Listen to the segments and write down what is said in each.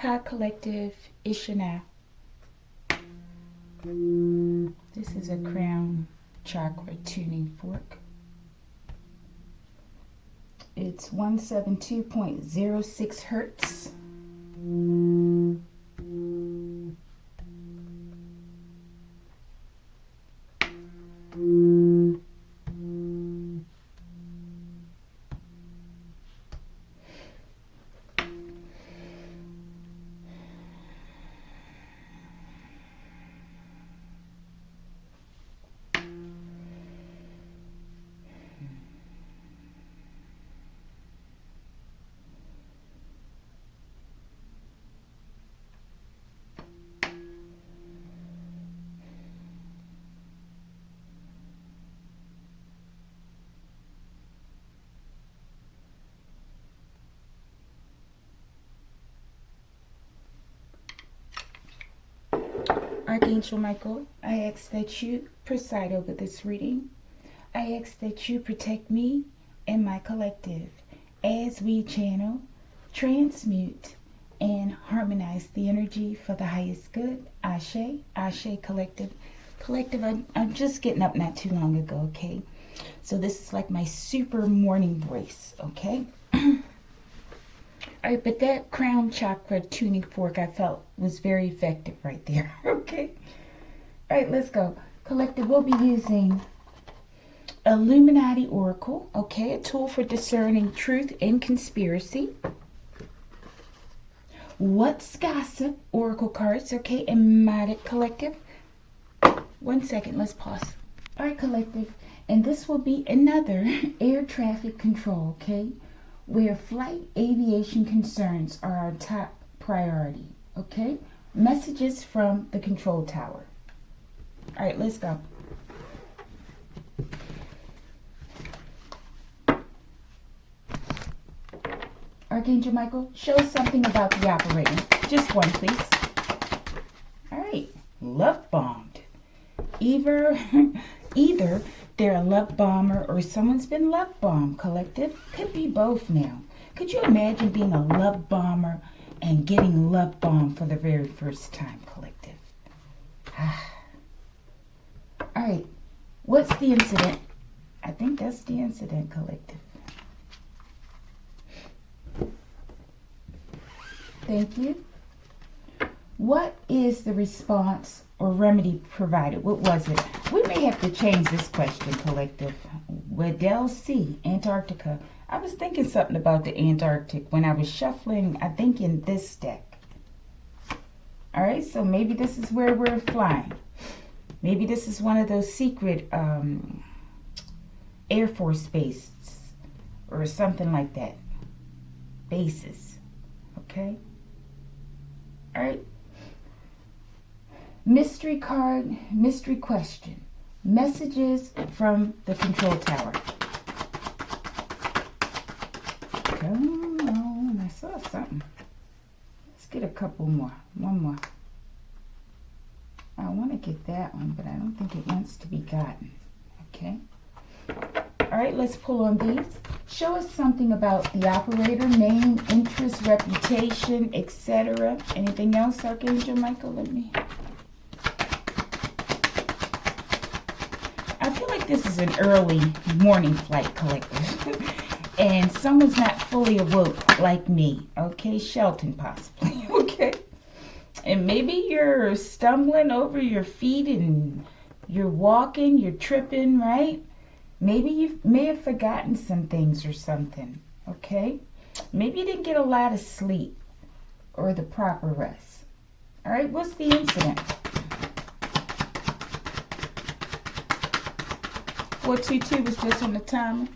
Hi Collective, Ishana. This is a crown chakra tuning fork. It's 172.06 hertz. Archangel Michael, I ask that you preside over this reading. I ask that you protect me and my collective as we channel, transmute, and harmonize the energy for the highest good. Ashe, Ashe Collective. Collective, I'm just getting up not too long ago, okay? So this is like my super morning voice, okay? All right, but that crown chakra tuning fork I felt was very effective right there, okay? All right, let's go. Collective, we'll be using Illuminati Oracle, okay? A tool for discerning truth and conspiracy. What's Gossip Oracle cards, okay? And Matic Collective. 1 second, let's pause. All right, Collective, and this will be another air traffic control, okay? Where flight aviation concerns are our top priority, okay? Messages from the control tower. All right, let's go. Archangel Michael, show us something about the operator. Just one, please. All right, love bombed. Either they're a love bomber or someone's been love bombed, Collective. Could be both now. Could you imagine being a love bomber and getting love bombed for the very first time, Collective? All right, what's the incident? I think that's the incident, Collective. Thank you. What is the response or remedy provided? What was it? We may have to change this question, Collective. Weddell C, Antarctica. I was thinking something about the Antarctic when I was shuffling, I think, in this deck. All right, so maybe this is where we're flying. Maybe this is one of those secret Air Force bases or something like that. Bases. Okay? All right. Mystery card, mystery question. Messages from the control tower. Come on, I saw something. Let's get a couple more. One more. I want to get that one, but I don't think it wants to be gotten. Okay. All right, let's pull on these. Show us something about the operator, name, interest, reputation, etc. Anything else, Archangel Michael? Let me... I feel like this is an early morning flight, Collective. And someone's not fully awoke like me. Okay, Shelton possibly. Okay. And maybe you're stumbling over your feet and you're walking, you're tripping, right? Maybe you may have forgotten some things or something, okay? Maybe you didn't get a lot of sleep or the proper rest. All right, what's the incident? 422 was just on the timer.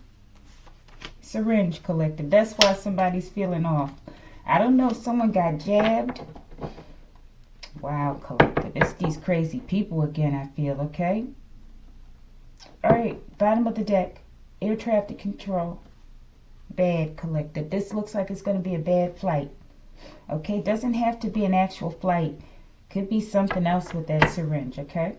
Syringe, Collective. That's why somebody's feeling off. I don't know if someone got jabbed. Wow, Collective. It's these crazy people again, I feel, okay? All right, bottom of the deck. Air traffic control. Bad, Collective. This looks like it's going to be a bad flight. Okay, doesn't have to be an actual flight. Could be something else with that syringe, okay?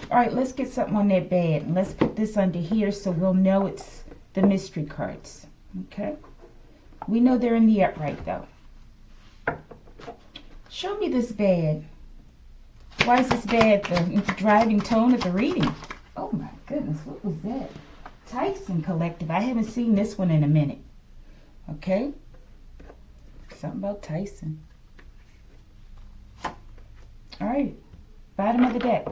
All right, let's get something on that bed. And let's put this under here so we'll know it's the mystery cards, okay? We know they're in the upright, though. Show me this bad. Why is this bad? The driving tone of the reading. Oh my goodness, what was that? Tyson Collective. I haven't seen this one in a minute. Okay? Something about Tyson. All right. Bottom of the deck.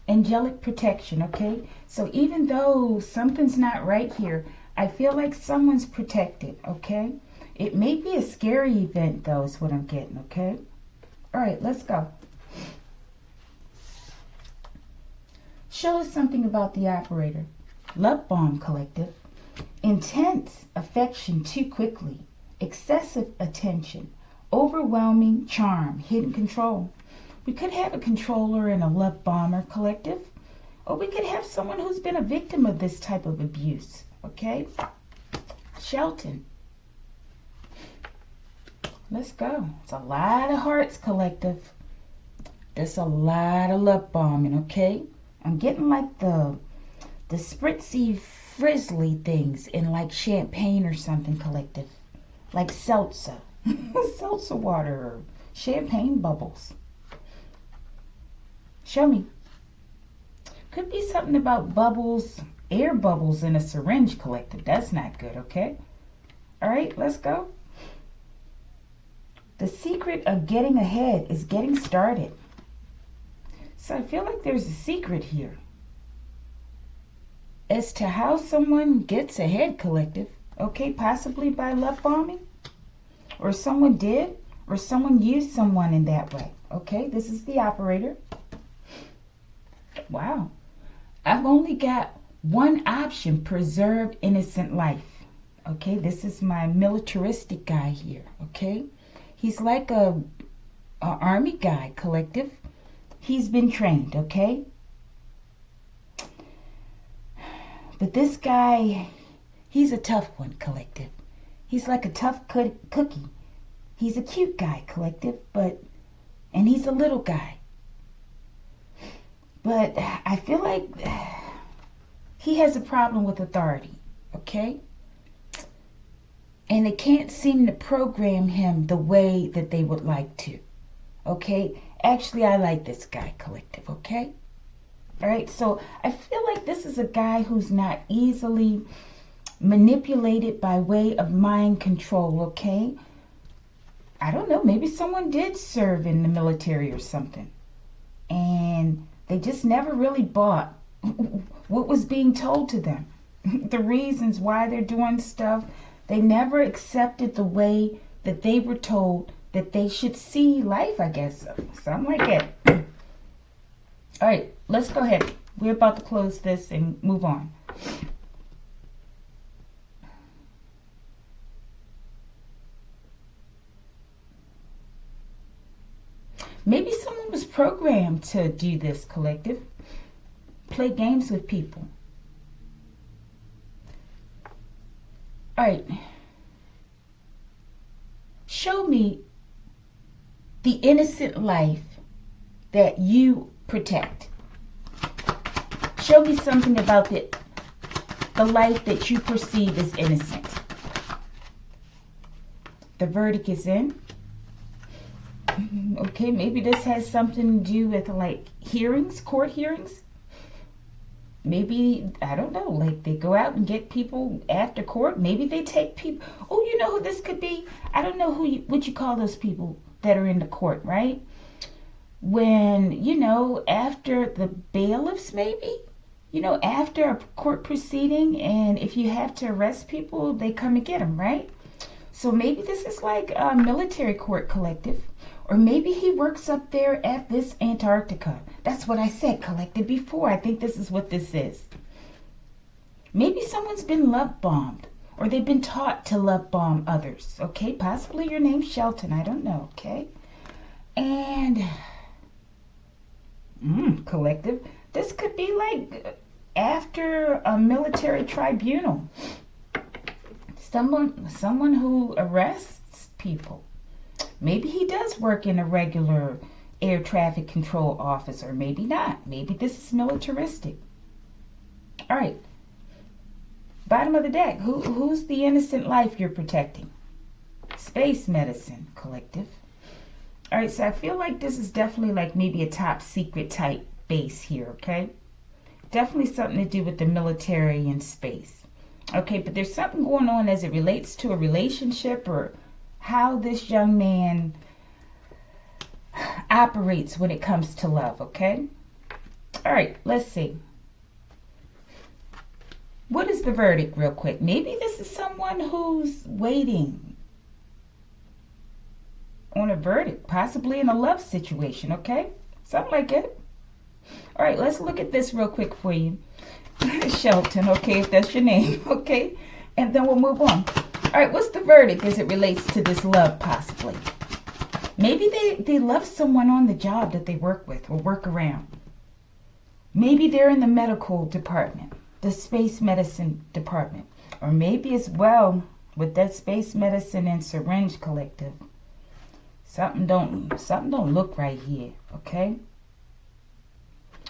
Angelic protection, okay? So even though something's not right here, I feel like someone's protected, okay? It may be a scary event, though, is what I'm getting, okay? All right, let's go. Show us something about the operator. Love bomb collective. Intense affection too quickly. Excessive attention. Overwhelming charm. Hidden control. We could have a controller and a love bomber collective. Or we could have someone who's been a victim of this type of abuse. Okay? Shelton. Let's go. It's a lot of hearts collective. There's a lot of love bombing, okay? I'm getting like the spritzy, frizzly things in like champagne or something collective. Like seltzer. Seltzer water or champagne bubbles. Show me. Could be something about bubbles, air bubbles in a syringe collective. That's not good, okay? All right, let's go. The secret of getting ahead is getting started. So I feel like there's a secret here as to how someone gets ahead collective. Okay, possibly by love bombing. Or someone did. Or someone used someone in that way. Okay, this is the operator. Wow. I've only got one option. Preserve innocent life. Okay, this is my militaristic guy here. Okay. He's like a army guy collective. He's been trained, okay? But this guy, he's a tough one, collective. He's like a tough cookie. He's a cute guy, collective, and he's a little guy. But I feel like he has a problem with authority, okay? And they can't seem to program him the way that they would like to. Okay? Actually, I like this guy collective, okay? All right, so I feel like this is a guy who's not easily manipulated by way of mind control, okay? I don't know, maybe someone did serve in the military or something. And they just never really bought what was being told to them. The reasons why they're doing stuff. They never accepted the way that they were told that they should see life, I guess. Something like that. All right, let's go ahead. We're about to close this and move on. Maybe someone was programmed to do this collective. Play games with people. All right. Show me the innocent life that you protect. Show me something about the life that you perceive as innocent. The verdict is in. Okay, maybe this has something to do with like hearings, court hearings. Maybe, I don't know, like they go out and get people after court. Maybe they take people. Oh, you know who this could be? I don't know what you call those people that are in the court, right? When, after the bailiffs maybe, after a court proceeding, and if you have to arrest people, they come and get them, right? So maybe this is like a military court collective. Or maybe he works up there at this Antarctica. That's what I said, collective, before. I think this is what this is. Maybe someone's been love bombed. Or they've been taught to love bomb others. Okay, possibly your name's Shelton. I don't know, okay? And, collective, this could be like after a military tribunal. Someone who arrests people. Maybe he does work in a regular air traffic control office, or maybe not. Maybe this is militaristic. All right. Bottom of the deck. Who's the innocent life you're protecting? Space medicine collective. All right, so I feel like this is definitely like maybe a top secret type base here, okay? Definitely something to do with the military and space. Okay, but there's something going on as it relates to a relationship or how this young man operates when it comes to love, okay? All right, let's see. What is the verdict real quick? Maybe this is someone who's waiting on a verdict, possibly in a love situation, okay? Something like it. All right, let's look at this real quick for you. Shelton, okay, if that's your name, okay? And then we'll move on. All right, what's the verdict as it relates to this love, possibly? Maybe they love someone on the job that they work with or work around. Maybe they're in the medical department, the space medicine department. Or maybe as well with that space medicine and syringe collective. Something don't look right here, okay?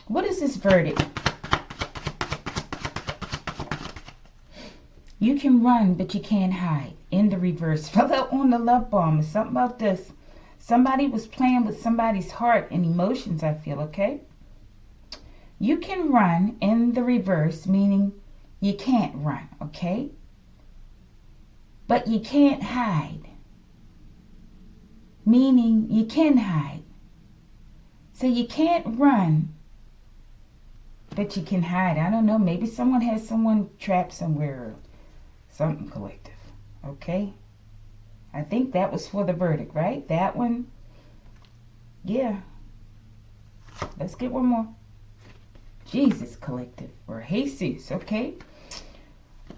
What is this verdict? You can run, but you can't hide. In the reverse. Fell out on the love bomb. It's something about this. Somebody was playing with somebody's heart and emotions, I feel, okay? You can run in the reverse, meaning you can't run, okay? But you can't hide. Meaning you can hide. So you can't run, but you can hide. I don't know. Maybe someone has someone trapped somewhere or something collective. Okay? I think that was for the verdict, right? That one? Yeah. Let's get one more. Jesus collective or Jesus, okay?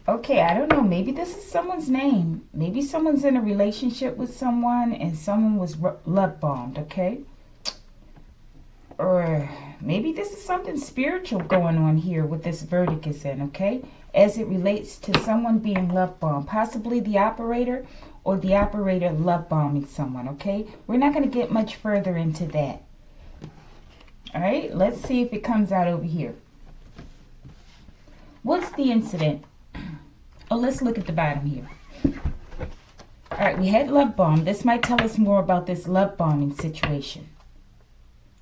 Okay, I don't know. Maybe this is someone's name. Maybe someone's in a relationship with someone and someone was love bombed, okay? Or maybe this is something spiritual going on here with this verdict is in, okay? As it relates to someone being love bombed. Possibly the operator or the operator love bombing someone, okay? We're not going to get much further into that. All right, let's see if it comes out over here. What's the incident? Oh, let's look at the bottom here. All right, we had love bomb. This might tell us more about this love bombing situation.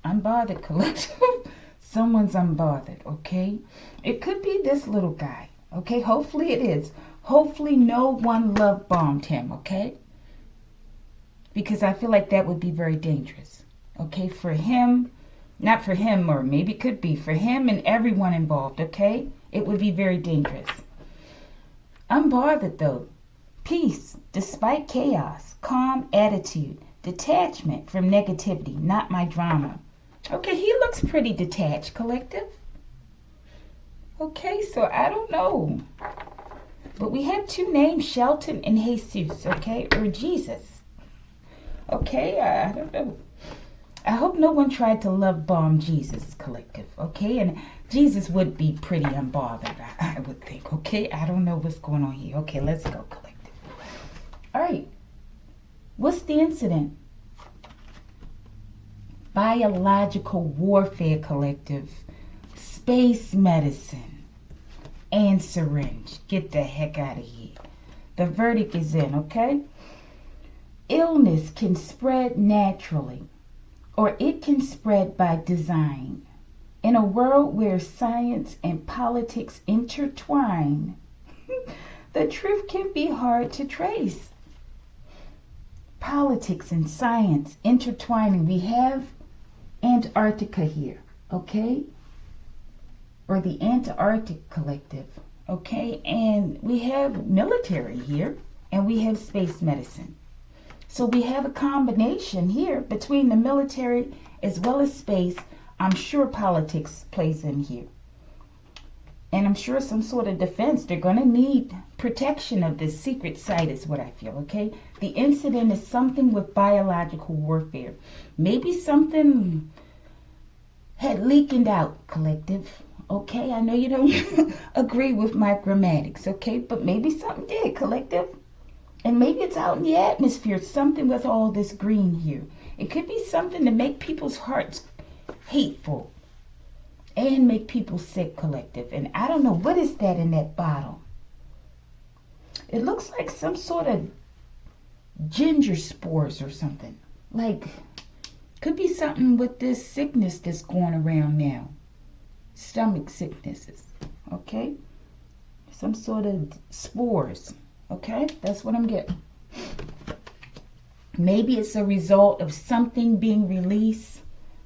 Unbothered collective. Someone's unbothered, okay? It could be this little guy, okay? Hopefully it is. Hopefully no one love bombed him, okay? Because I feel like that would be very dangerous, okay? For him, not for him, or maybe it could be for him and everyone involved, okay? It would be very dangerous. Unbothered though. Peace, despite chaos, calm attitude, detachment from negativity, not my drama. Okay, he looks pretty detached, collective. Okay, so I don't know. But we have two names, Shelton and Jesus, okay? Or Jesus. Okay, I don't know. I hope no one tried to love bomb Jesus, collective, okay? And Jesus would be pretty unbothered, I would think, okay? I don't know what's going on here. Okay, let's go, collective. All right. What's the incident? Biological warfare, collective. Space medicine. And syringe. Get the heck out of here. The verdict is in, okay? Illness can spread naturally, or it can spread by design. In a world where science and politics intertwine, the truth can be hard to trace. Politics and science intertwining. We have Antarctica here, okay? Or the Antarctic collective, okay? And we have military here, and we have space medicine. So we have a combination here between the military as well as space. I'm sure politics plays in here. And I'm sure some sort of defense. They're going to need protection of this secret site is what I feel, okay? The incident is something with biological warfare. Maybe something had leaked out, collective. Okay, I know you don't agree with my grammatics, okay? But maybe something did, collective. And maybe it's out in the atmosphere, something with all this green here. It could be something to make people's hearts hateful and make people sick, collective. And I don't know, what is that in that bottle? It looks like some sort of ginger spores or something. Like, Could be something with this sickness that's going around now. Stomach sicknesses, okay? Some sort of spores, okay? That's what I'm getting. Maybe it's a result of something being released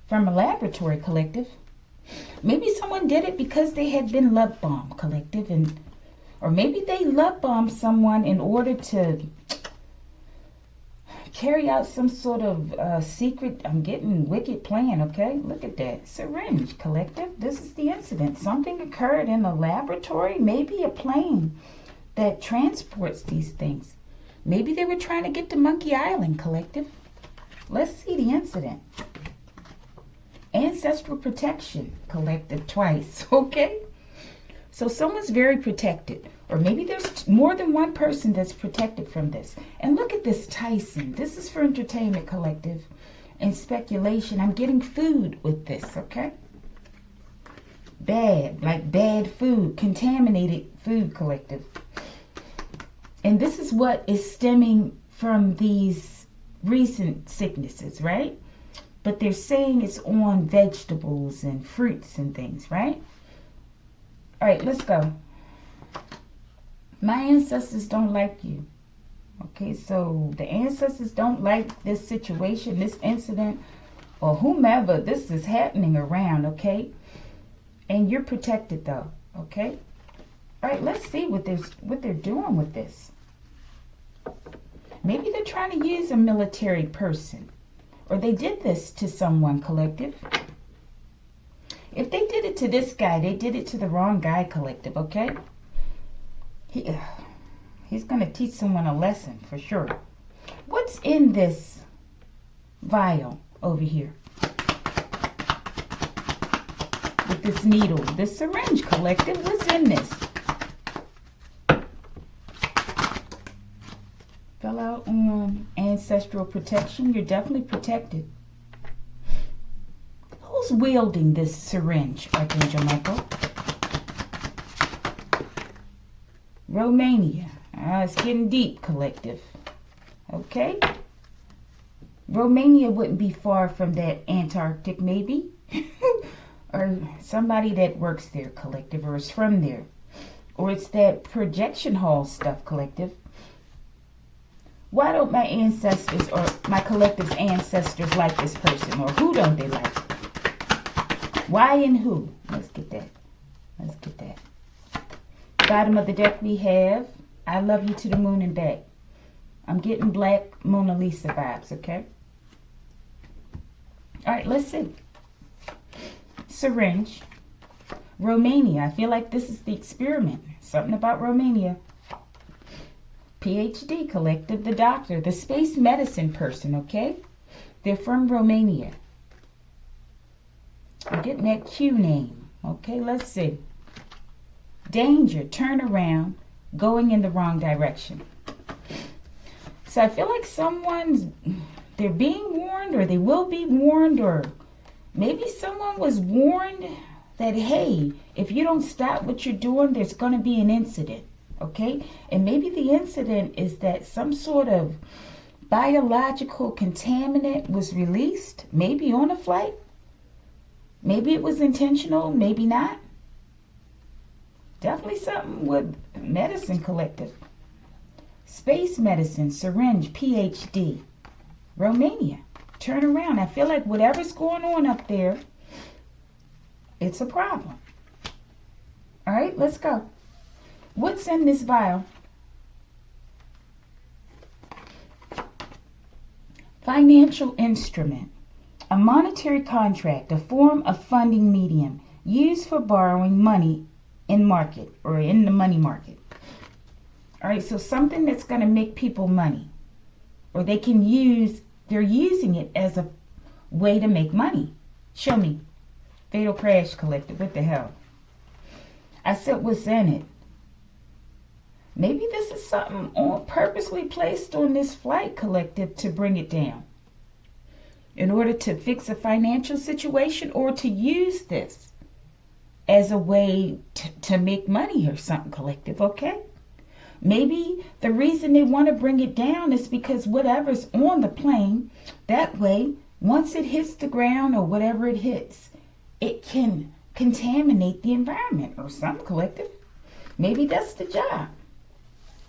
from a laboratory, collective. Maybe someone did it because they had been love bombed, collective, or maybe they love bombed someone in order to carry out some sort of secret, I'm getting wicked plan, okay? Look at that. Syringe, collective. This is the incident. Something occurred in a laboratory, maybe a plane that transports these things. Maybe they were trying to get to Monkey Island, collective. Let's see the incident. Ancestral protection, collective, twice, okay? So someone's very protected. Or maybe there's more than one person that's protected from this. And look at this Tyson. This is for entertainment, collective, and speculation. I'm getting food with this, okay? Bad, like bad food, contaminated food, collective. And this is what is stemming from these recent sicknesses, right? But they're saying it's on vegetables and fruits and things, right? All right, let's go. My ancestors don't like you. Okay, so the ancestors don't like this situation, this incident, or whomever this is happening around, okay? And you're protected though, okay? All right, let's see what they're doing with this. Maybe they're trying to use a military person, or they did this to someone, collective. If they did it to this guy, they did it to the wrong guy, collective, okay? He's going to teach someone a lesson for sure. What's in this vial over here? With this needle, this syringe, collective, what's in this? Fill out on ancestral protection. You're definitely protected. Who's wielding this syringe, Archangel Michael? Romania. It's getting deep, collective. Okay? Romania wouldn't be far from that Antarctic, maybe. Or somebody that works there, collective, or is from there. Or it's that projection hall stuff, collective. Why don't my ancestors or my collective's ancestors like this person? Or who don't they like? Why and who? Let's get that. Let's get that. Bottom of the deck we have, I love you to the moon and back. I'm getting black Mona Lisa vibes, okay? All right, let's see. Syringe. Romania. I feel like this is the experiment. Something about Romania. PhD collective, the doctor, the space medicine person, okay? They're from Romania. I'm getting that Q name. Okay, let's see. Danger, turn around, going in the wrong direction. So I feel like they're being warned, or they will be warned, or maybe someone was warned that, hey, if you don't stop what you're doing, there's going to be an incident, okay? And maybe the incident is that some sort of biological contaminant was released, maybe on a flight. Maybe it was intentional, maybe not. Definitely something with medicine, collective. Space medicine, syringe, PhD. Romania. Turn around. I feel like whatever's going on up there, it's a problem. All right, let's go. What's in this vial? Financial instrument. A monetary contract, a form of funding medium used for borrowing money in market or in the money market. All right, so something that's going to make people money, or they're using it as a way to make money. Show me. Fatal Crash Collective. What the hell? I said, what's in it? Maybe this is something purposely placed on this flight, collective, to bring it down. In order to fix a financial situation, or to use this as a way to make money or something, collective, okay? Maybe the reason they want to bring it down is because whatever's on the plane, that way once it hits the ground or whatever it hits, it can contaminate the environment or some collective. Maybe that's the job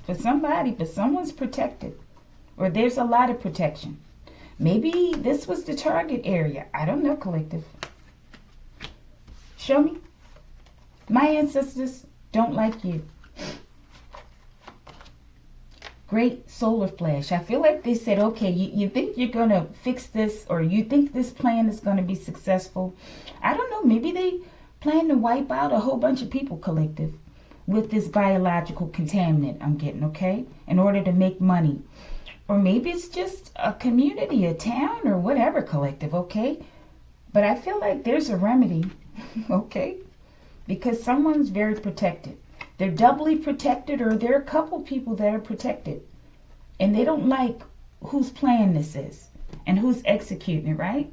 for somebody, but someone's protected or there's a lot of protection. Maybe this was the target area. I don't know, collective. Show me. My ancestors don't like you. Great solar flash. I feel like they said, okay, you think you're going to fix this, or you think this plan is going to be successful. I don't know. Maybe they plan to wipe out a whole bunch of people, collective, with this biological contaminant I'm getting, okay, in order to make money. Or maybe it's just a community, a town, or whatever, collective, okay? But I feel like there's a remedy, okay? Because someone's very protected. They're doubly protected, or there are a couple people that are protected. And they don't like whose plan this is and who's executing it, right?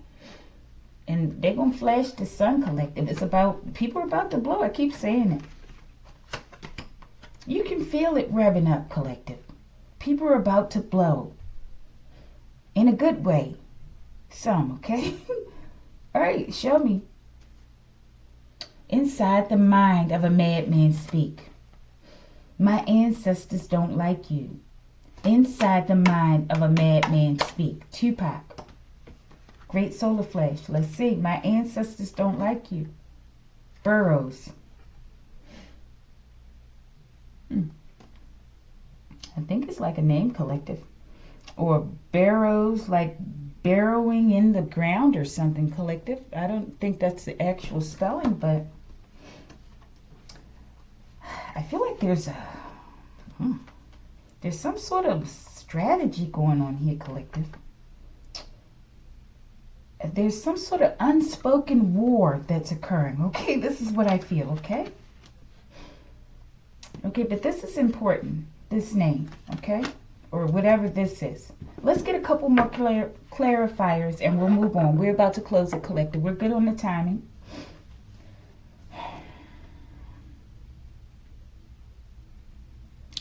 And they're going to flash the sun, collective. It's about, people are about to blow. I keep saying it. You can feel it revving up, collective. People are about to blow. In a good way. Some, okay? All right, show me. Inside the mind of a madman speak. My ancestors don't like you. Inside the mind of a madman speak. Tupac. Great solar flash. Let's see. My ancestors don't like you. Burroughs. I think it's like a name collective. Or barrows, like burrowing in the ground or something, collective. I don't think that's the actual spelling, but I feel like there's some sort of strategy going on here, collective. There's some sort of unspoken war that's occurring, okay? This is what I feel, okay? Okay, but this is important, this name, okay? Or whatever this is. Let's get a couple more clarifiers and we'll move on. We're about to close it, collective. We're good on the timing.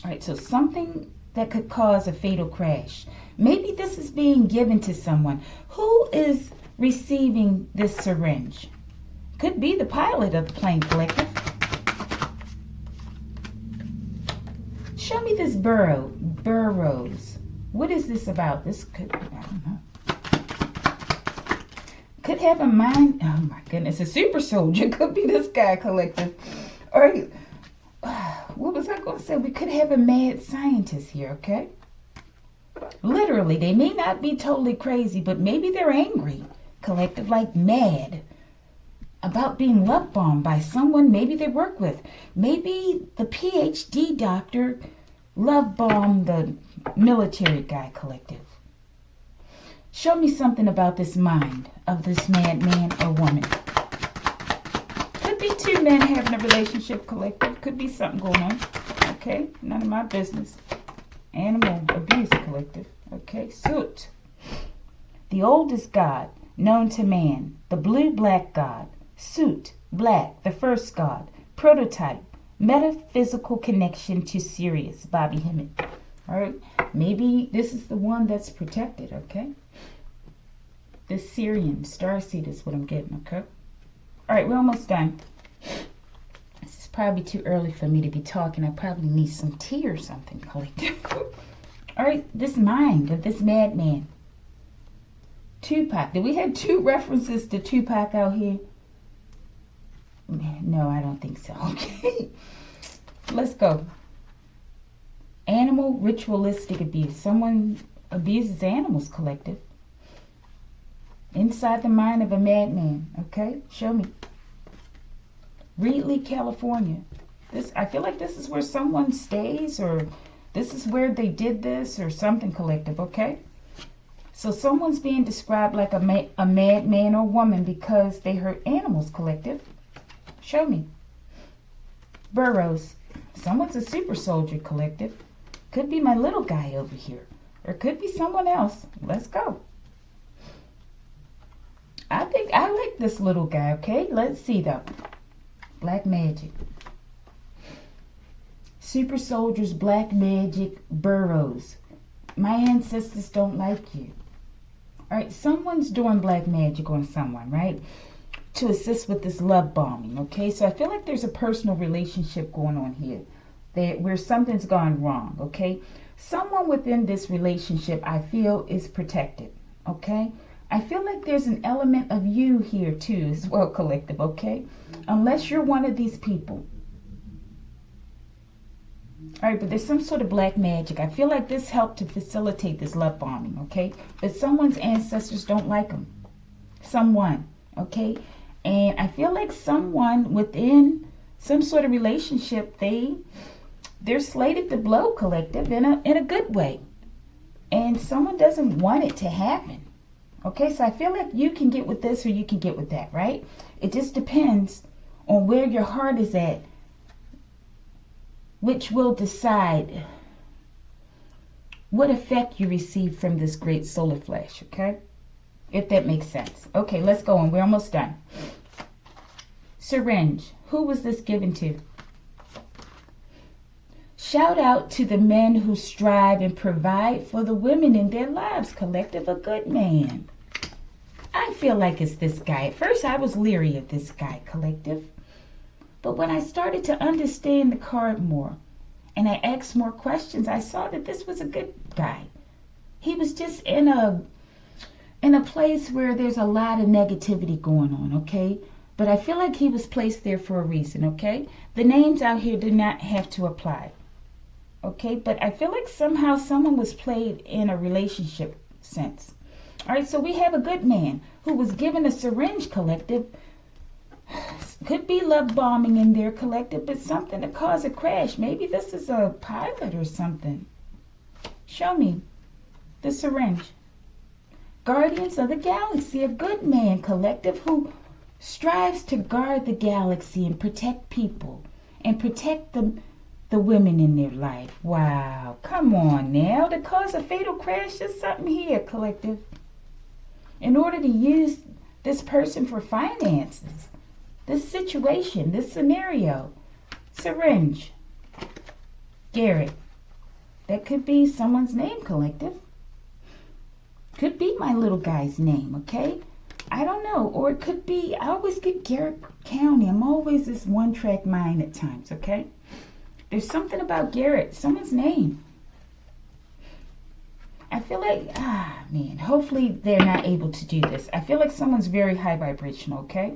All right, so something that could cause a fatal crash. Maybe this is being given to someone. Who is receiving this syringe? Could be the pilot of the plane, collective. Show me this burrows. What is this about? This could, I don't know. Could have a mind. Oh my goodness, a super soldier. Could be this guy, collective. All right. What was I going to say? We could have a mad scientist here, okay? Literally, they may not be totally crazy, but maybe they're angry, collective, like mad about being love bombed by someone maybe they work with. Maybe the PhD doctor love bombed the military guy, collective. Show me something about this mind of this madman or woman. Could be two men having a relationship, collective. Could be something going on. Okay, none of my business. Animal abuse, collective. Okay, Soot. The oldest god known to man. The blue-black god. Soot, black, the first god. Prototype. Metaphysical connection to Sirius. Bobby Hemmett. All right, maybe this is the one that's protected, okay? This Syrian starseed is what I'm getting, okay? All right, we're almost done. This is probably too early for me to be talking. I probably need some tea or something, collective. All right, this mind of this madman. Tupac. Did we have two references to Tupac out here? No, I don't think so. Okay. Let's go. Animal ritualistic abuse. Someone abuses animals, collective. Inside the mind of a madman. Okay, show me. Reedley, California. I feel like this is where someone stays, or this is where they did this, or something, collective, okay? So someone's being described like a madman or woman because they hurt animals, collective. Show me. Burroughs. Someone's a super soldier, collective. Could be my little guy over here. Or could be someone else. Let's go. I think I like this little guy, okay? Let's see, though. Black magic. Super soldiers, black magic, Burroughs. My ancestors don't like you. All right, someone's doing black magic on someone, right? To assist with this love bombing, okay? So I feel like there's a personal relationship going on here where something's gone wrong, okay? Someone within this relationship, I feel, is protected, okay? I feel like there's an element of you here too as well, collective, okay? Unless you're one of these people. All right, but there's some sort of black magic. I feel like this helped to facilitate this love bombing, okay? But someone's ancestors don't like them. Someone, okay? And I feel like someone within some sort of relationship, they're slated to blow, collective, in a good way. And someone doesn't want it to happen. Okay, so I feel like you can get with this or you can get with that, right? It just depends on where your heart is at, which will decide what effect you receive from this great solar flash, okay? If that makes sense. Okay, let's go on. We're almost done. Syringe. Who was this given to? Shout out to the men who strive and provide for the women in their lives, collective. A good man. I feel like it's this guy. At first, I was leery of this guy, collective. But when I started to understand the card more and I asked more questions, I saw that this was a good guy. He was just in a place where there's a lot of negativity going on, okay? But I feel like he was placed there for a reason, okay? The names out here do not have to apply, okay? But I feel like somehow someone was played in a relationship sense. All right, so we have a good man who was given a syringe, collective. Could be love bombing in there, collective, but something to cause a crash. Maybe this is a pilot or something. Show me the syringe. Guardians of the Galaxy, a good man, collective, who strives to guard the galaxy and protect people and protect the women in their life. Wow, come on now. To cause a fatal crash, there's something here, collective. In order to use this person for finances, this situation, this scenario. Syringe. Garrett. That could be someone's name, collective. Could be my little guy's name, okay? I don't know. Or it could be, I always get Garrett County. I'm always this one-track mind at times, okay? There's something about Garrett, someone's name. I feel like, man, hopefully they're not able to do this. I feel like someone's very high vibrational, okay?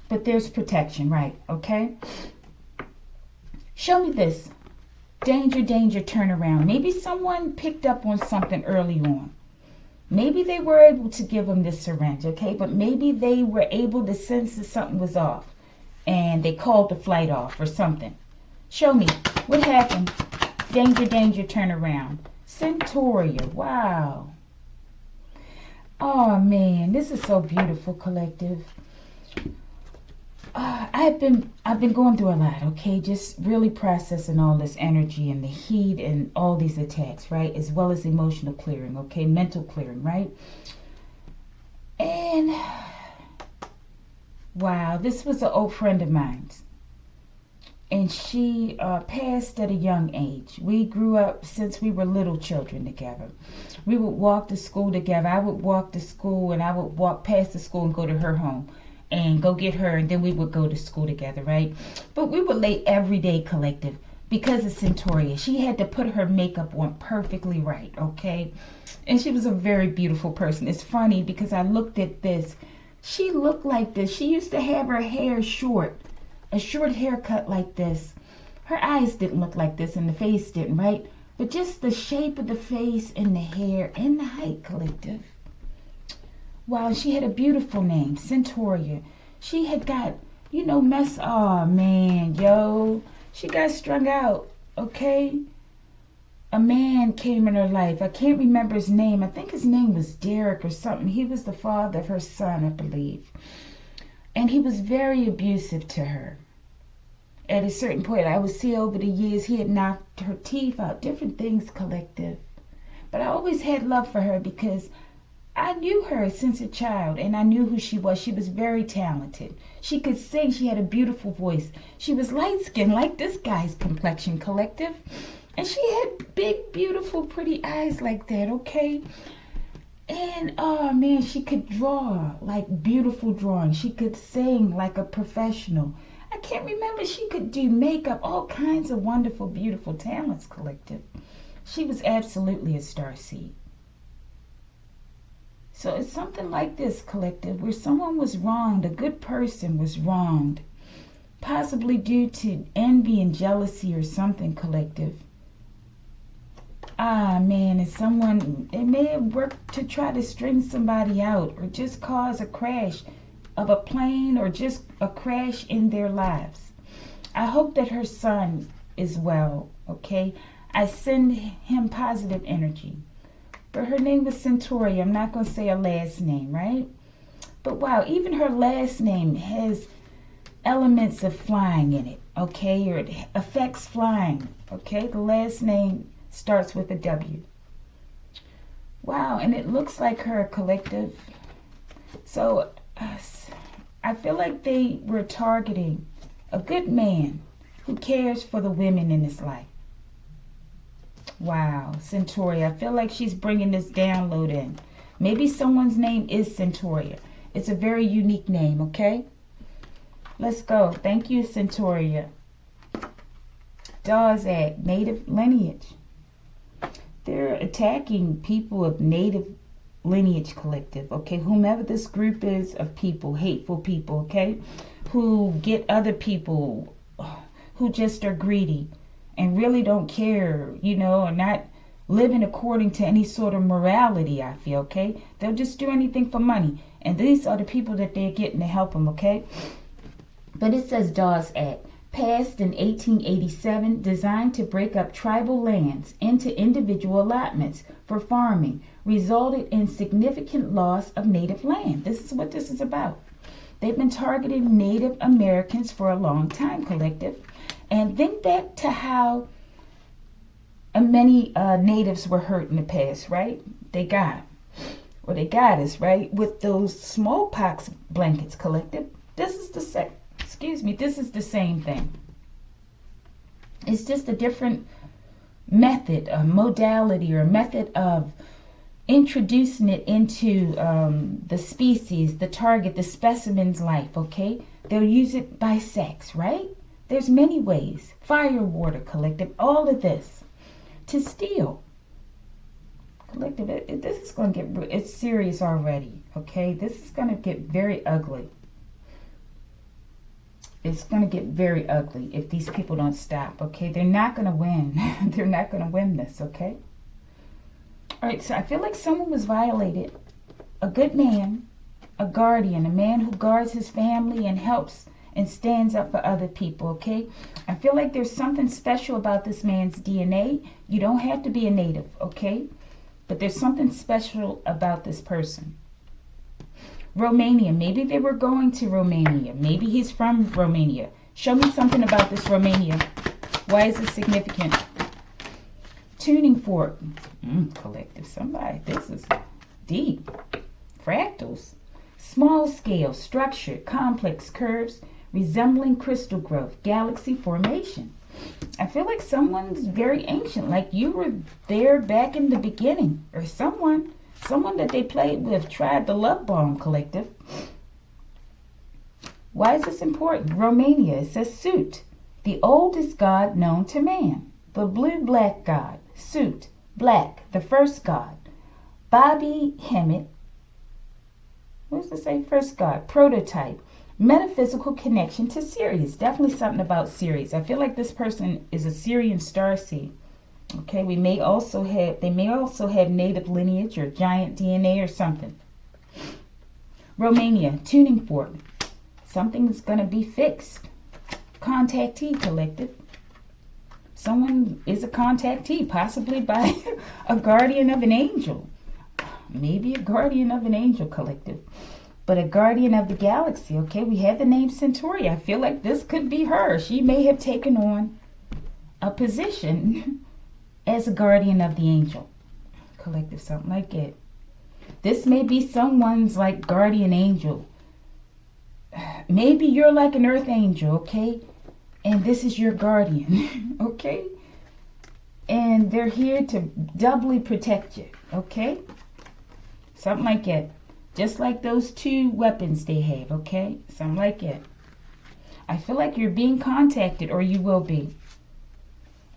But there's protection, right? Okay? Show me this. Danger, danger, turn around. Maybe someone picked up on something early on. Maybe they were able to give them this syringe, okay? But maybe they were able to sense that something was off. And they called the flight off or something. Show me. What happened? Danger, danger, turn around. Centauria. Wow. Oh, man. This is so beautiful, collective. I've been going through a lot, okay? Just really processing all this energy and the heat and all these attacks, right? As well as emotional clearing, okay? Mental clearing, right? And, wow, this was an old friend of mine's. And she passed at a young age. We grew up since we were little children together. We would walk to school together. I would walk to school and I would walk past the school and go to her home and go get her, and then we would go to school together, right? But we were late every day, collective, because of Centauria. She had to put her makeup on perfectly right, okay? And she was a very beautiful person. It's funny because I looked at this. She looked like this. She used to have her hair short, a short haircut like this. Her eyes didn't look like this and the face didn't, right? But just the shape of the face and the hair and the height, collective. Wow, she had a beautiful name, Centauria. She had got, oh man, yo. She got strung out, okay? A man came in her life. I can't remember his name. I think his name was Derek or something. He was the father of her son, I believe. And he was very abusive to her. At a certain point, I would see over the years, he had knocked her teeth out, different things, collective. But I always had love for her because I knew her since a child, and I knew who she was. She was very talented. She could sing. She had a beautiful voice. She was light-skinned, like this guy's complexion, collective. And she had big, beautiful, pretty eyes like that, okay? And oh man, she could draw like beautiful drawing. She could sing like a professional. I can't remember. She could do makeup, all kinds of wonderful, beautiful talents, collective. She was absolutely a starseed. So it's something like this, collective, where someone was wronged, a good person was wronged, possibly due to envy and jealousy or something, collective. Ah, man, and someone, they may have worked to try to string somebody out or just cause a crash of a plane or just a crash in their lives. I hope that her son is well, okay? I send him positive energy. But her name was Centauria. I'm not going to say her last name, right? But wow, even her last name has elements of flying in it, okay? Or it affects flying, okay? The last name starts with a W. Wow, and it looks like her, collective. So I feel like they were targeting a good man who cares for the women in his life. Wow, Centauria. I feel like she's bringing this download in. Maybe someone's name is Centauria. It's a very unique name, okay? Let's go. Thank you, Centauria. Dawes-Ag, native lineage. They're attacking people of native lineage, collective, okay? Whomever this group is of people, hateful people, okay? Who get other people, who just are greedy and really don't care, you know, or not living according to any sort of morality, I feel, okay? They'll just do anything for money. And these are the people that they're getting to help them, okay? But it says Dawes-Ag, passed in 1887, designed to break up tribal lands into individual allotments for farming, resulted in significant loss of native land. This is what this is about. They've been targeting Native Americans for a long time, collective. And think back to how many natives were hurt in the past, right? They got us, right? With those smallpox blankets, collective. This is the same thing. It's just a different method, a modality, or a method of introducing it into the species, the target, the specimen's life, okay? They'll use it by sex, right? There's many ways. Fire, water, collective, all of this. To steal. Collective, this is going to get, it's serious already, okay? This is going to get very ugly. It's going to get very ugly if these people don't stop, okay? They're not going to win. They're not going to win this, okay? All right, so I feel like someone was violated. A good man, a guardian, a man who guards his family and helps and stands up for other people, okay? I feel like there's something special about this man's DNA. You don't have to be a native, okay? But there's something special about this person. Romania. Maybe they were going to Romania. Maybe he's from Romania. Show me something about this Romania. Why is it significant? Tuning fork. Collective. Somebody. This is deep. Fractals. Small scale, structured, complex curves resembling crystal growth, galaxy formation. I feel like someone's very ancient, like you were there back in the beginning, or someone that they played with tried the love bomb, collective. Why is this important? Romania, it says Sut, the oldest god known to man, the blue-black god, Sut, black, the first god, Bobby Hemmet. What does it say? First god, prototype, metaphysical connection to Sirius. Definitely something about Sirius. I feel like this person is a Sirian starseed. Okay, they may also have native lineage or giant DNA or something. Romania, tuning fork. Something's going to be fixed. Contactee, collective. Someone is a contactee, possibly by a guardian of an angel. Maybe a guardian of an angel, collective. But a guardian of the galaxy, okay? We have the name Centauria. I feel like this could be her. She may have taken on a position as a guardian of the angel. Collective, something like it. This may be someone's like guardian angel. Maybe you're like an earth angel, okay? And this is your guardian, okay? And they're here to doubly protect you, okay? Something like that. Just like those two weapons they have, okay? Something like that. I feel like you're being contacted, or you will be.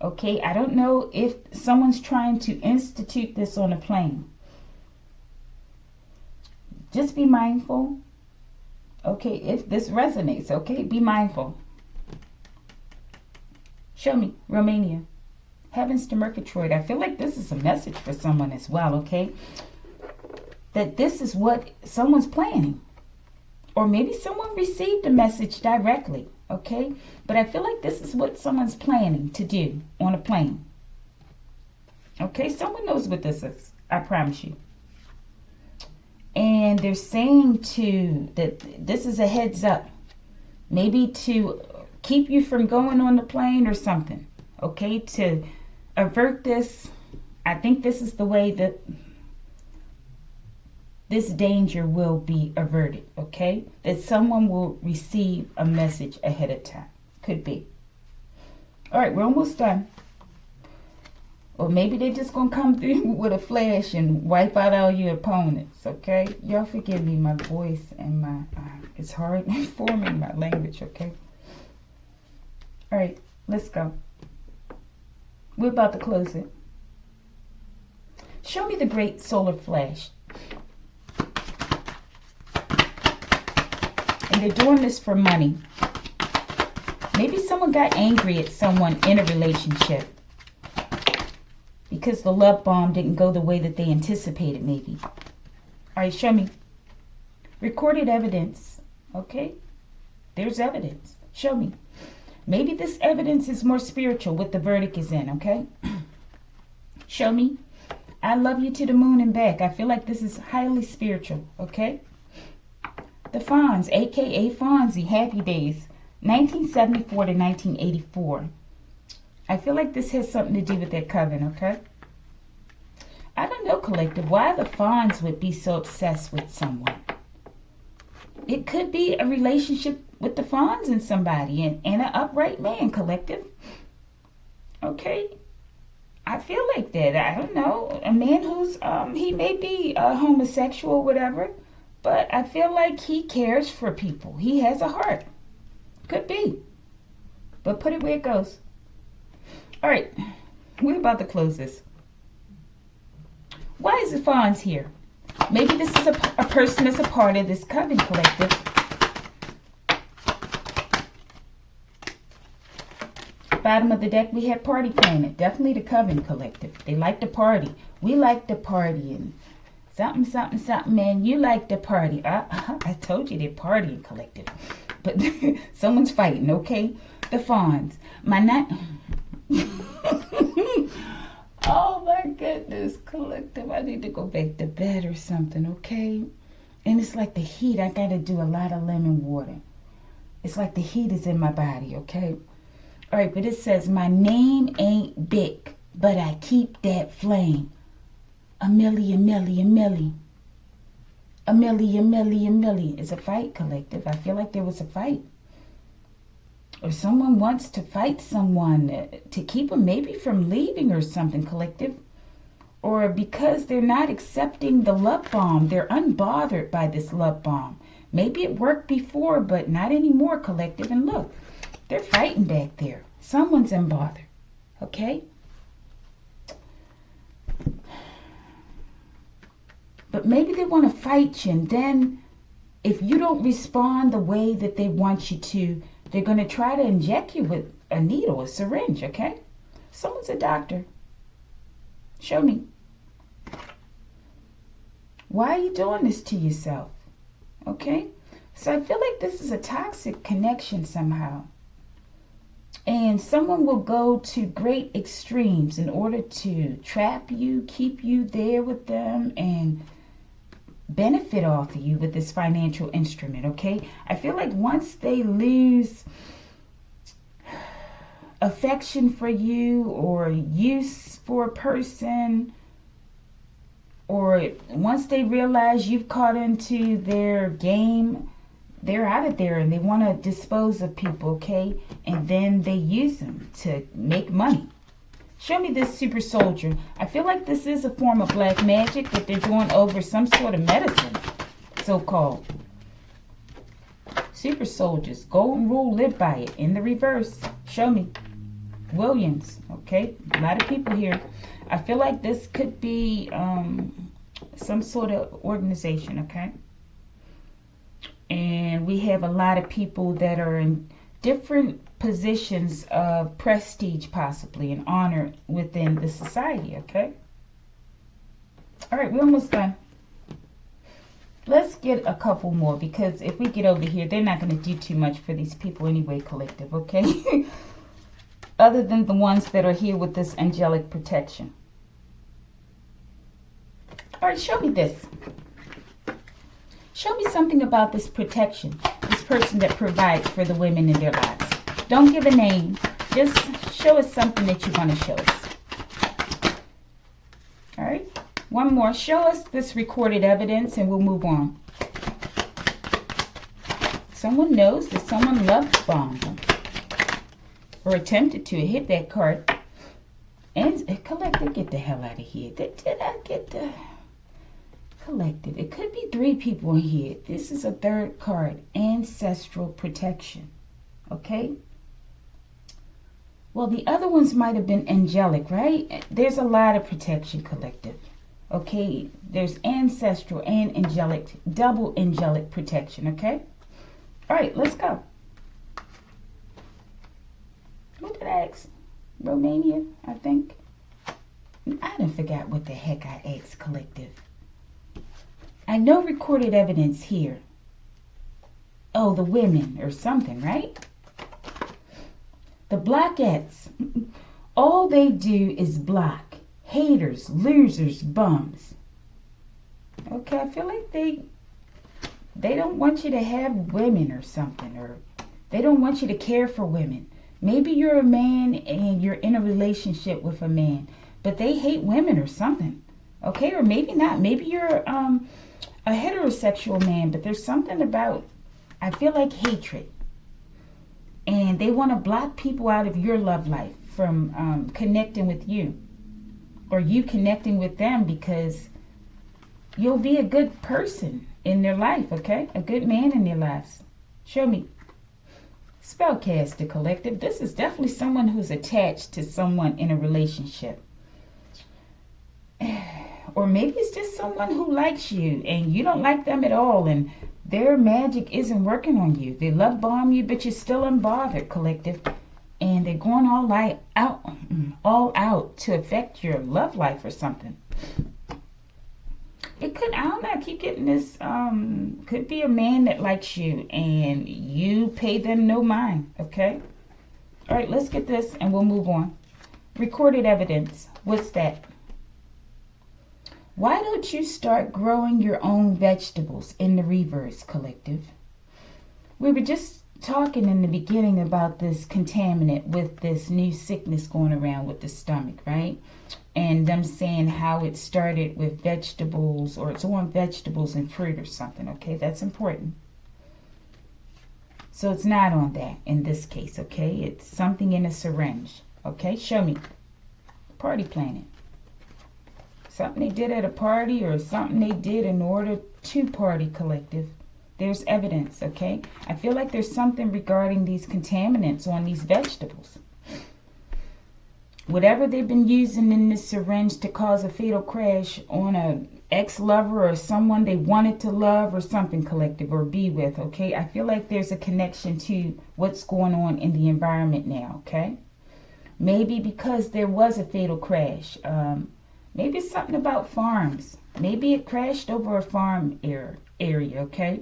Okay, I don't know if someone's trying to institute this on a plane. Just be mindful. Okay, if this resonates, okay, be mindful. Show me, Romania. Heavens to Murgatroyd. I feel like this is a message for someone as well, okay? That this is what someone's planning. Or maybe someone received a message directly, okay? But I feel like this is what someone's planning to do on a plane. Okay, someone knows what this is. I promise you. And they're saying that this is a heads up. Maybe to keep you from going on the plane or something. Okay, to avert this. I think this is the way that this danger will be averted, okay? That someone will receive a message ahead of time. Could be. All right, we're almost done. Or maybe they're just going to come through with a flash and wipe out all your opponents, okay? Y'all forgive me, my voice and my... it's hard forming my language, okay? All right, let's go. We're about to close it. Show me the great solar flash. And they're doing this for money. Maybe someone got angry at someone in a relationship because the love bomb didn't go the way that they anticipated, maybe. All right, show me. Recorded evidence. Okay? There's evidence. Show me. Maybe this evidence is more spiritual, what the verdict is in, okay? Show me. I love you to the moon and back. I feel like this is highly spiritual, okay? The Fonz, a.k.a. Fonzie, Happy Days, 1974 to 1984. I feel like this has something to do with that coven, okay? I don't know, collective, why the Fonz would be so obsessed with someone. It could be a relationship with the Fonz and somebody, and an upright man, collective. Okay? I feel like that. I don't know. A man who's, he may be homosexual, whatever, but I feel like he cares for people. He has a heart. Could be. But put it where it goes. All right. We're about to close this. Why is the Fonz here? Maybe this is a person that's a part of this coven, collective. Bottom of the deck, we have Party Planet. Definitely the coven, collective. They like to party. We like to party. And something, something, something, man. You like to party. I told you they're partying, collective. But someone's fighting, okay? The Fonz. Oh my goodness, collective. I need to go back to bed or something, okay? And it's like the heat. I got to do a lot of lemon water. It's like the heat is in my body, okay? All right, but it says, my name ain't big, but I keep that flame. A milli, a milli, a milli. A milli, a milli, a milli. It's a fight, collective. I feel like there was a fight. Or someone wants to fight someone to keep them maybe from leaving or something, collective. Or because they're not accepting the love bomb. They're unbothered by this love bomb. Maybe it worked before, but not anymore, collective. And look, they're fighting back there. Someone's unbothered. Okay? But maybe they want to fight you. And then if you don't respond the way that they want you to, they're going to try to inject you with a needle, a syringe, okay? Someone's a doctor. Show me. Why are you doing this to yourself? Okay? So I feel like this is a toxic connection somehow. And someone will go to great extremes in order to trap you, keep you there with them, and benefit off of you with this financial instrument, okay? I feel like once they lose affection for you or use for a person, or once they realize you've caught into their game, they're out of there and they want to dispose of people, okay? And then they use them to make money. Show me this super soldier. I feel like this is a form of black magic that they're doing over some sort of medicine, so-called. Super soldiers. Golden rule, live by it. In the reverse. Show me. Williams. Okay. A lot of people here. I feel like this could be some sort of organization. Okay. And we have a lot of people that are in different positions of prestige, possibly, and honor within the society. Okay. All right. We're almost done. Let's get a couple more, because if we get over here, they're not going to do too much for these people anyway, collective, okay? Other than the ones that are here with this angelic protection. All right, show me this. Show me something about this protection, this person that provides for the women in their lives. Don't give a name. Just show us something that you want to show us. All right. One more. Show us this recorded evidence and we'll move on. Someone knows that someone love bombed them or attempted to. Hit that card. And collective, get the hell out of here. Did I get the collective? It could be 3 people in here. This is a 3rd card. Ancestral protection. Okay? Well, the other ones might have been angelic, right? There's a lot of protection, collective. Okay, there's ancestral and angelic, double angelic protection, okay? All right, let's go. What did I ask? Romania, I think. I done forgot what the heck I asked, collective. I know recorded evidence here. Oh, the women or something, right? The blockettes. All they do is block. Haters, losers, bums. Okay, I feel like they don't want you to have women or something, or they don't want you to care for women. Maybe you're a man and you're in a relationship with a man, but they hate women or something. Okay, or maybe not. Maybe you're a heterosexual man, but there's something about, I feel like, hatred. And they want to block people out of your love life from connecting with you. Or you connecting with them, because you'll be a good person in their life, okay? A good man in their lives. Show me. Spellcaster, collective. This is definitely someone who's attached to someone in a relationship. Or maybe it's just someone who likes you and you don't like them at all, and their magic isn't working on you. They love bomb you, but you're still unbothered, collective. And they're going all out to affect your love life or something. It could, I don't know, I keep getting this, could be a man that likes you and you pay them no mind, okay? All right, let's get this and we'll move on. Recorded evidence. What's that? Why don't you start growing your own vegetables in the reverse, collective? We were just talking in the beginning about this contaminant with this new sickness going around with the stomach, right? And them saying how it started with vegetables, or it's on vegetables and fruit or something, okay? That's important. So it's not on that in this case, okay? It's something in a syringe, okay? Show me. Party planet. Something they did at a party, or something they did in order to party, collective. There's evidence, okay? I feel like there's something regarding these contaminants on these vegetables. Whatever they've been using in this syringe to cause a fatal crash on a ex-lover or someone they wanted to love or something, collective, or be with, okay? I feel like there's a connection to what's going on in the environment now, okay? Maybe because there was a fatal crash. Maybe it's something about farms. Maybe it crashed over a farm area, okay?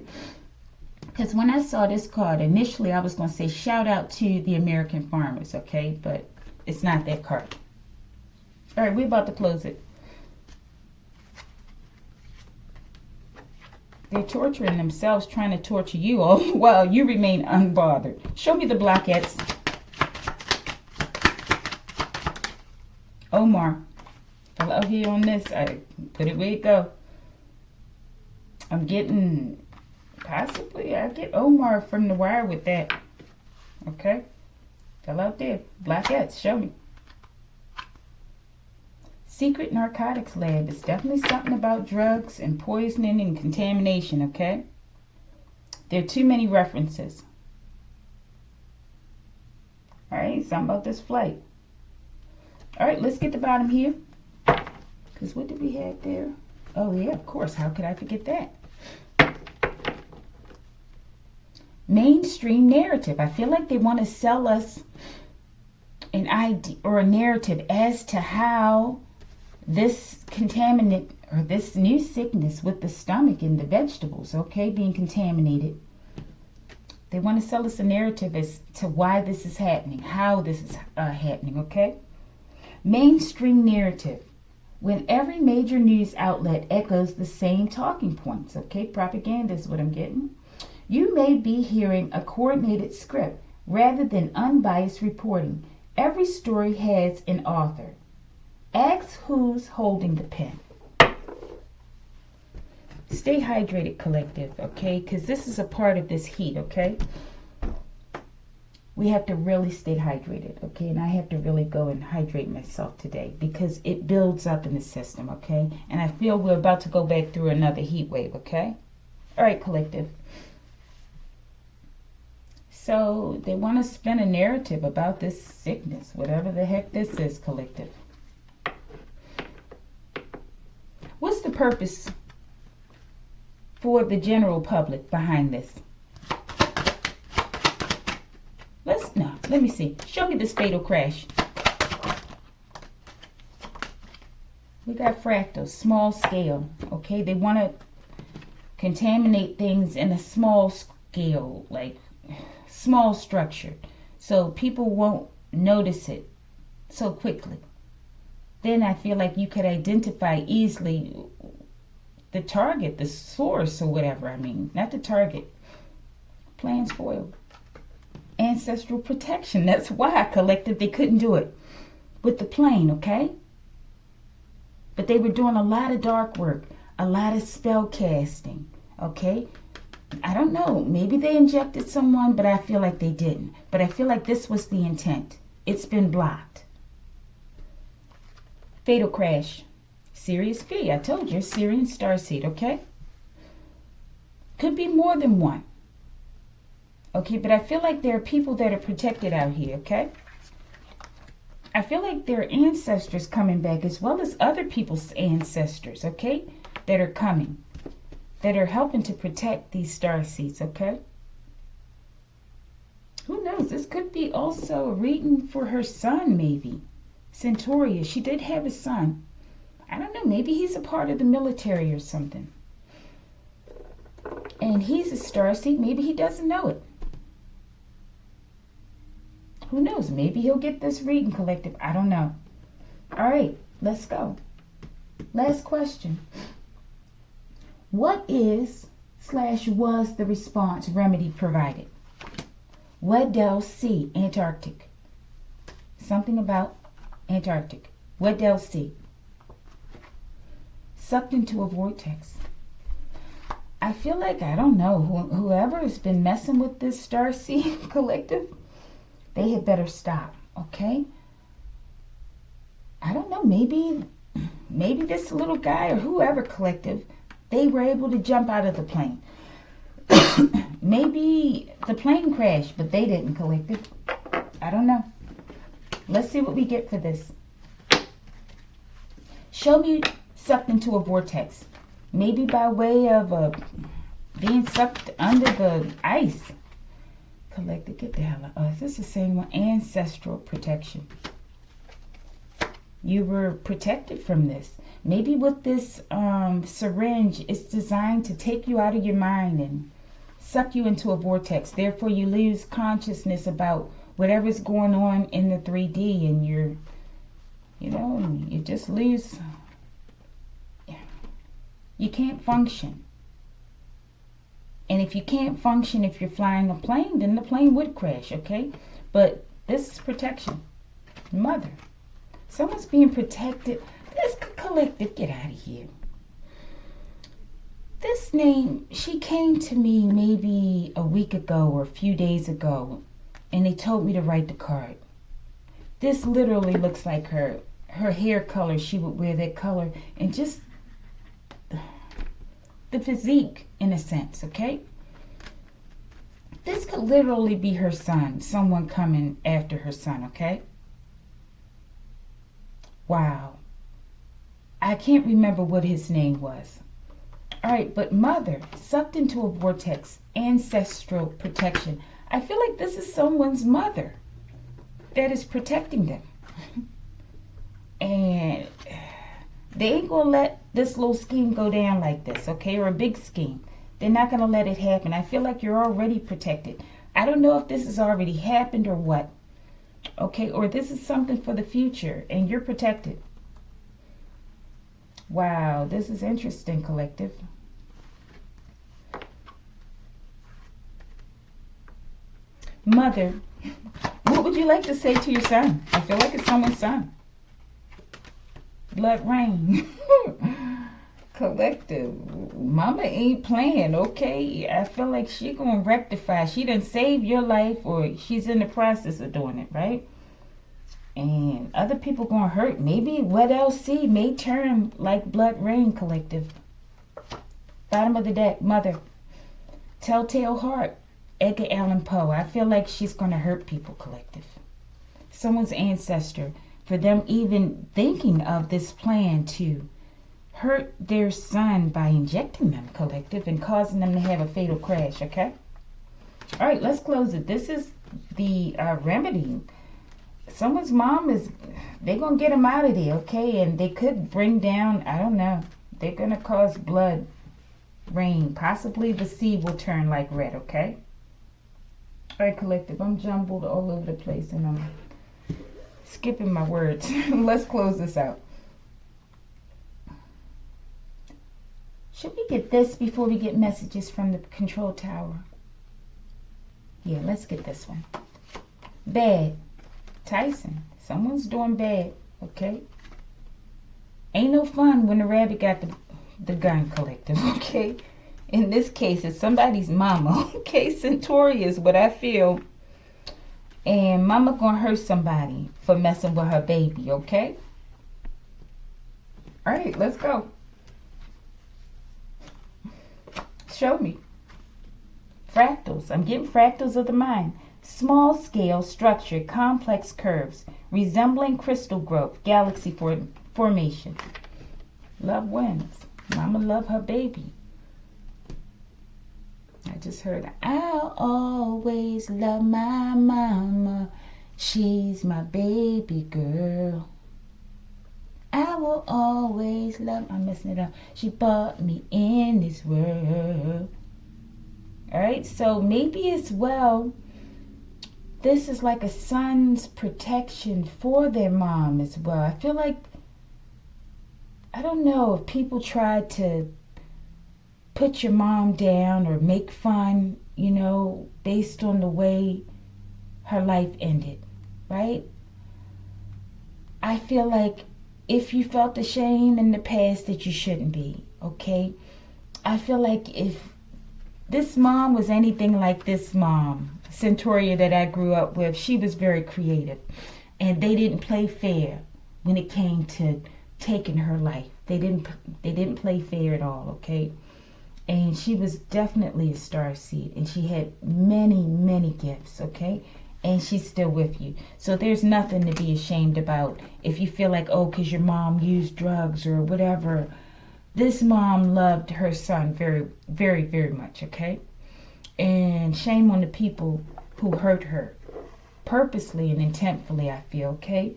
Because when I saw this card, initially I was going to say shout out to the American farmers, okay? But it's not that card. All right, we're about to close it. They're torturing themselves, trying to torture you all while you remain unbothered. Show me the blockettes. Omar. Hello here on this. I put it where it go. I'm getting, possibly, I get Omar from the wire with that. Okay? Fell out there. Blackettes, show me. secret narcotics lab. It's definitely something about drugs and poisoning and contamination, okay? There are too many references. All right, something about this flight. All right, let's get the bottom here. Because what did we have there? Oh, yeah, of course. How could I forget that? Mainstream narrative. I feel like they want to sell us an idea or a narrative as to how this contaminant or this new sickness with the stomach and the vegetables, okay, being contaminated. They want to sell us a narrative as to why this is happening, how this is happening, okay? Mainstream narrative. When every major news outlet echoes the same talking points, okay? Propaganda is what I'm getting. You may be hearing a coordinated script rather than unbiased reporting. Every story has an author. Ask who's holding the pen. Stay hydrated, collective, okay? Because this is a part of this heat, okay? We have to really stay hydrated, okay? And I have to really go and hydrate myself today because it builds up in the system, okay? And I feel we're about to go back through another heat wave, okay? All right, collective. So they want to spin a narrative about this sickness, whatever the heck this is, collective. What's the purpose for the general public behind this? Let me see. Show me this fatal crash. We got fractals, small scale, okay? They want to contaminate things in a small scale, like small structure, so people won't notice it so quickly. Then I feel like you could identify easily the target, the source or whatever. I mean, not the target. Plans foiled. Ancestral protection. That's why I collected. They couldn't do it with the plane, okay? But they were doing a lot of dark work, a lot of spell casting, okay? I don't know. Maybe they injected someone, but I feel like they didn't. But I feel like this was the intent. It's been blocked. Fatal crash. Sirius B. I told you, Sirian starseed, okay? Could be more than one. Okay, but I feel like there are people that are protected out here, okay? I feel like there are ancestors coming back as well as other people's ancestors, okay? That are coming. That are helping to protect these starseeds, okay? Who knows? This could be also a reading for her son, maybe. Centauria. She did have a son. I don't know. Maybe he's a part of the military or something. And he's a starseed. Maybe he doesn't know it. Who knows? Maybe he'll get this reading, collective. I don't know. All right, let's go. Last question. What is/was the response remedy provided? Weddell Sea, Antarctic. Something about Antarctic. Weddell Sea. Sucked into a vortex. I feel like, I don't know, whoever has been messing with this starseed collective, they had better stop, okay? I don't know, maybe this little guy or whoever collective, they were able to jump out of the plane. Maybe the plane crashed, but they didn't, collective. I don't know. Let's see what we get for this. Show me sucked into a vortex. Maybe by way of being sucked under the ice. Collective, get the hell out. Oh, is this the same one? Ancestral protection. You were protected from this. Maybe with this syringe, it's designed to take you out of your mind and suck you into a vortex. Therefore, you lose consciousness about whatever's going on in the 3D, and you just lose. You can't function. And if you can't function, if you're flying a plane, then the plane would crash, okay? But this is protection. Mother. Someone's being protected. This collective, get out of here. This name, she came to me maybe a week ago or a few days ago, and they told me to write the card. This literally looks like her. her hair color, she would wear that color, and just the physique in a sense, okay? This could literally be her son, someone coming after her son, okay? Wow. I can't remember what his name was. All right, but mother, sucked into a vortex, ancestral protection. I feel like this is someone's mother that is protecting them. And they ain't going to let this little scheme go down like this, okay? Or a big scheme. They're not going to let it happen. I feel like you're already protected. I don't know if this has already happened or what, okay? Or this is something for the future and you're protected. Wow, this is interesting, collective. Mother, what would you like to say to your son? I feel like it's someone's son. Blood rain. Collective. Mama ain't playing, okay? I feel like she gonna rectify. She done saved your life, or she's in the process of doing it, right? And other people gonna hurt. Maybe what LC may turn like blood rain, collective. Bottom of the deck, mother. Telltale heart. Edgar Allan Poe. I feel like she's gonna hurt people, collective. Someone's ancestor. For them even thinking of this plan to hurt their son by injecting them, collective, and causing them to have a fatal crash, okay? All right, let's close it. This is the remedy. Someone's mom is, they're going to get them out of there, okay? And they could bring down, I don't know, they're going to cause blood rain. Possibly the sea will turn like red, okay? All right, collective, I'm jumbled all over the place and I'm skipping my words. Let's close this out. Should we get this before we get messages from the control tower? Yeah, let's get this one. Bad. Tyson. Someone's doing bad, okay? Ain't no fun when the rabbit got the gun, collective, okay? In this case, it's somebody's mama, okay? Centauri is what I feel. And mama gonna hurt somebody for messing with her baby, okay? All right, let's go. Show me. Fractals. I'm getting fractals of the mind. Small scale structure, complex curves, resembling crystal growth, galaxy formation. Love wins. Mama love her baby. I just heard, I'll always love my mama. She's my baby girl. I will always love, I'm messing it up. She brought me in this world. All right, so maybe as well, this is like a son's protection for their mom as well. I feel like, I don't know, if people try to put your mom down or make fun, you know, based on the way her life ended, right? I feel like if you felt the shame in the past that you shouldn't be, okay? I feel like if this mom was anything like this mom, Centauria that I grew up with, she was very creative. And they didn't play fair when it came to taking her life. They didn't play fair at all, okay? And she was definitely a starseed. And she had many, many gifts, okay? And she's still with you. So there's nothing to be ashamed about if you feel like, oh, because your mom used drugs or whatever. This mom loved her son very, very, very much, okay? And shame on the people who hurt her purposely and intentfully, I feel, okay?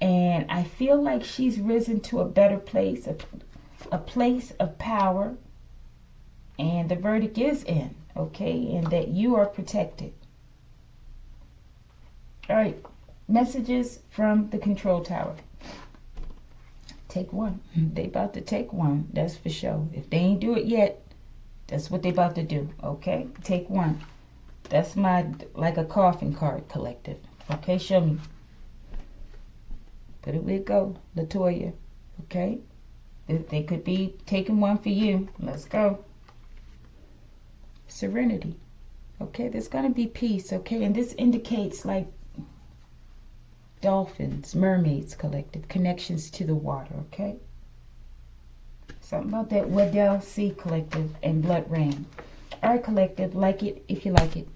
And I feel like she's risen to a better place, a place of power. And the verdict is in, okay? And that you are protected. All right, messages from the control tower. Take one. They about to take one, that's for sure. If they ain't do it yet, that's what they about to do, okay? Take one. That's my, like a coffin card, collective. Okay, show me. Put it where it go, Latoya, okay? They could be taking one for you. Let's go. Serenity. Okay, there's going to be peace, okay? And this indicates, like, dolphins, mermaids, collective. Connections to the water, okay? Something about that Waddell Sea, collective, and blood rain. All right, collective, like it if you like it.